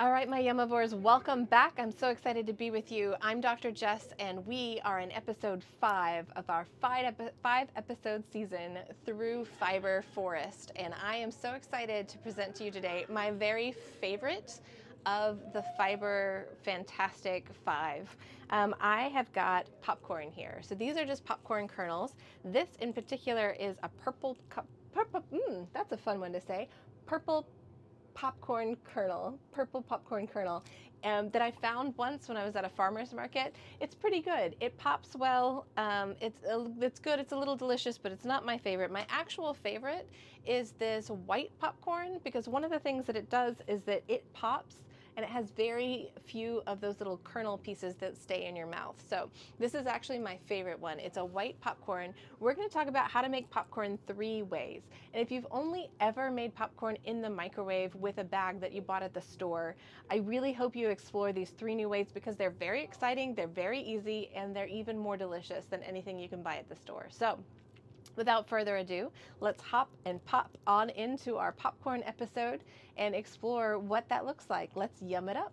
All right, my Yummivores, welcome back. I'm so excited to be with you. I'm Dr. Jess, and we are in episode 5 of our five episode season through Fiber Forest. And I am so excited to present to you today my very favorite of the Fiber Fantastic 5. I have got popcorn here. So these are just popcorn kernels. This in particular is a purple, that's a fun one to say, purple popcorn kernel, purple popcorn kernel, that I found once when I was at a farmer's market. It's pretty good. It pops well. It's good. It's a little delicious, but it's not my favorite. My actual favorite is this white popcorn, because one of the things that it does is that it pops and it has very few of those little kernel pieces that stay in your mouth. So this is actually my favorite one. It's a white popcorn. We're going to talk about how to make popcorn 3 ways. And if you've only ever made popcorn in the microwave with a bag that you bought at the store, I really hope you explore these 3 new ways, because they're very exciting, they're very easy, and they're even more delicious than anything you can buy at the store. So without further ado, let's hop and pop on into our popcorn episode and explore what that looks like. Let's yum it up.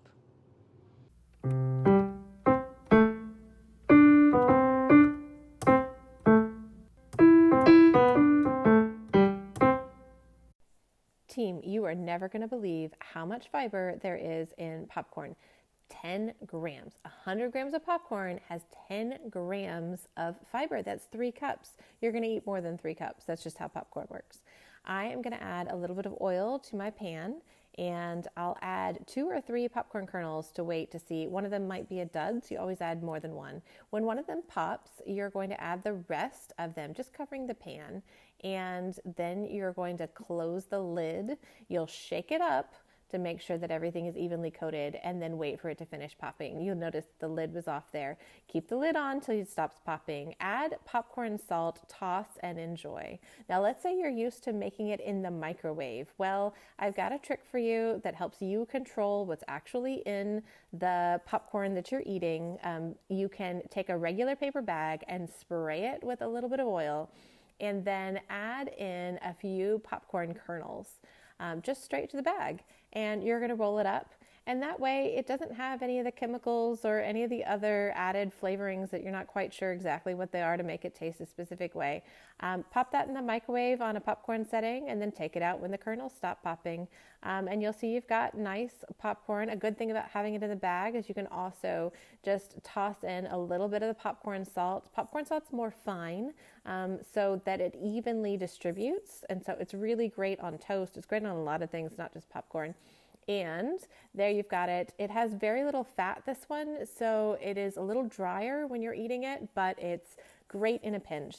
Team, you are never going to believe how much fiber there is in popcorn. 10 grams. 100 grams of popcorn has 10 grams of fiber. That's 3 cups. You're going to eat more than 3 cups. That's just how popcorn works. I am going to add a little bit of oil to my pan, and I'll add 2 or 3 popcorn kernels to wait to see. One of them might be a dud, so you always add more than one. When one of them pops, you're going to add the rest of them, just covering the pan, and then you're going to close the lid. You'll shake it up to make sure that everything is evenly coated, and then wait for it to finish popping. You'll notice the lid was off there. Keep the lid on till it stops popping. Add popcorn salt, toss, and enjoy. Now let's say you're used to making it in the microwave. Well, I've got a trick for you that helps you control what's actually in the popcorn that you're eating. You can take a regular paper bag and spray it with a little bit of oil, and then add in a few popcorn kernels. Just straight to the bag, and you're going to roll it up, and that way it doesn't have any of the chemicals or any of the other added flavorings that you're not quite sure exactly what they are to make it taste a specific way. Pop that in the microwave on a popcorn setting, and then take it out when the kernels stop popping, and you'll see you've got nice popcorn. A good thing about having it in the bag is you can also just toss in a little bit of the popcorn salt. Popcorn salt's more fine, so that it evenly distributes, and so it's really great on toast. It's great on a lot of things, not just popcorn. And there you've got it. It has very little fat, this one, so it is a little drier when you're eating it, but it's great in a pinch.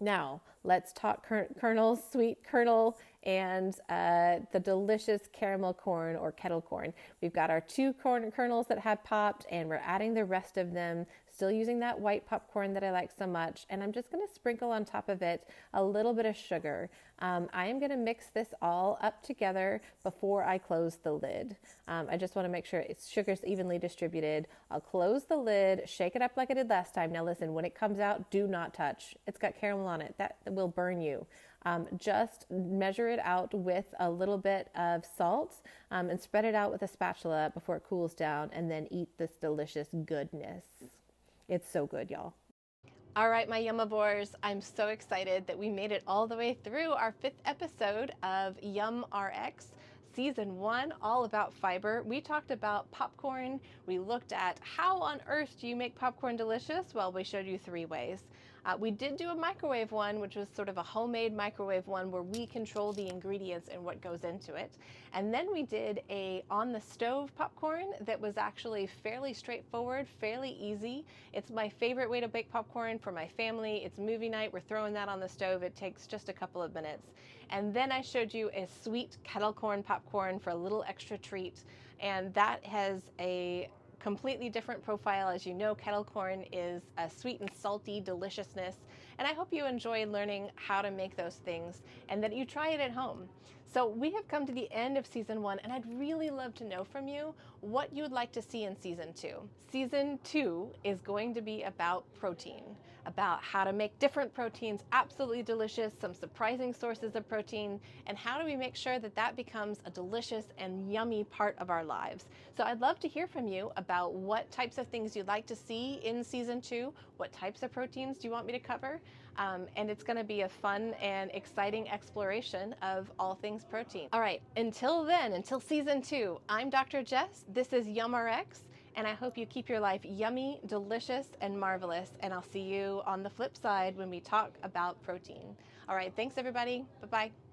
Now, let's talk kernels, sweet kernel, and the delicious caramel corn or kettle corn. We've got our 2 corn kernels that have popped, and we're adding the rest of them, still using that white popcorn that I like so much. And I'm just going to sprinkle on top of it a little bit of sugar. I am going to mix this all up together before I close the lid. I just want to make sure sugar's evenly distributed. I'll close the lid, shake it up like I did last time. Now listen, when it comes out, do not touch. It's got caramel on it. That will burn you. Just measure it out with a little bit of salt, and spread it out with a spatula before it cools down, and then eat this delicious goodness. It's so good, y'all. All right, my Yummivores, I'm so excited that we made it all the way through our 5th episode of YUMrx. Season 1, all about fiber. We talked about popcorn. We looked at how on earth do you make popcorn delicious? Well, we showed you 3 ways. We did do a microwave one, which was sort of a homemade microwave one where we control the ingredients and what goes into it. And then we did a on the stove popcorn that was actually fairly straightforward, fairly easy. It's my favorite way to bake popcorn for my family. It's movie night. We're throwing that on the stove. It takes just a couple of minutes. And then I showed you a sweet kettle corn popcorn for a little extra treat. And that has a completely different profile. As you know, kettle corn is a sweet and salty deliciousness, and I hope you enjoy learning how to make those things and that you try it at home. So we have come to the end of season 1, and I'd really love to know from you what you'd like to see in season 2. Season 2 is going to be about protein. about how to make different proteins absolutely delicious, some surprising sources of protein, and how do we make sure that that becomes a delicious and yummy part of our lives. So I'd love to hear from you about what types of things you'd like to see in season 2, what types of proteins do you want me to cover, and it's going to be a fun and exciting exploration of all things protein. All right, until then, until season 2, I'm Dr. Jess, this is YUMrx, and I hope you keep your life yummy, delicious, and marvelous, and I'll see you on the flip side when we talk about protein. All right, thanks everybody, bye-bye.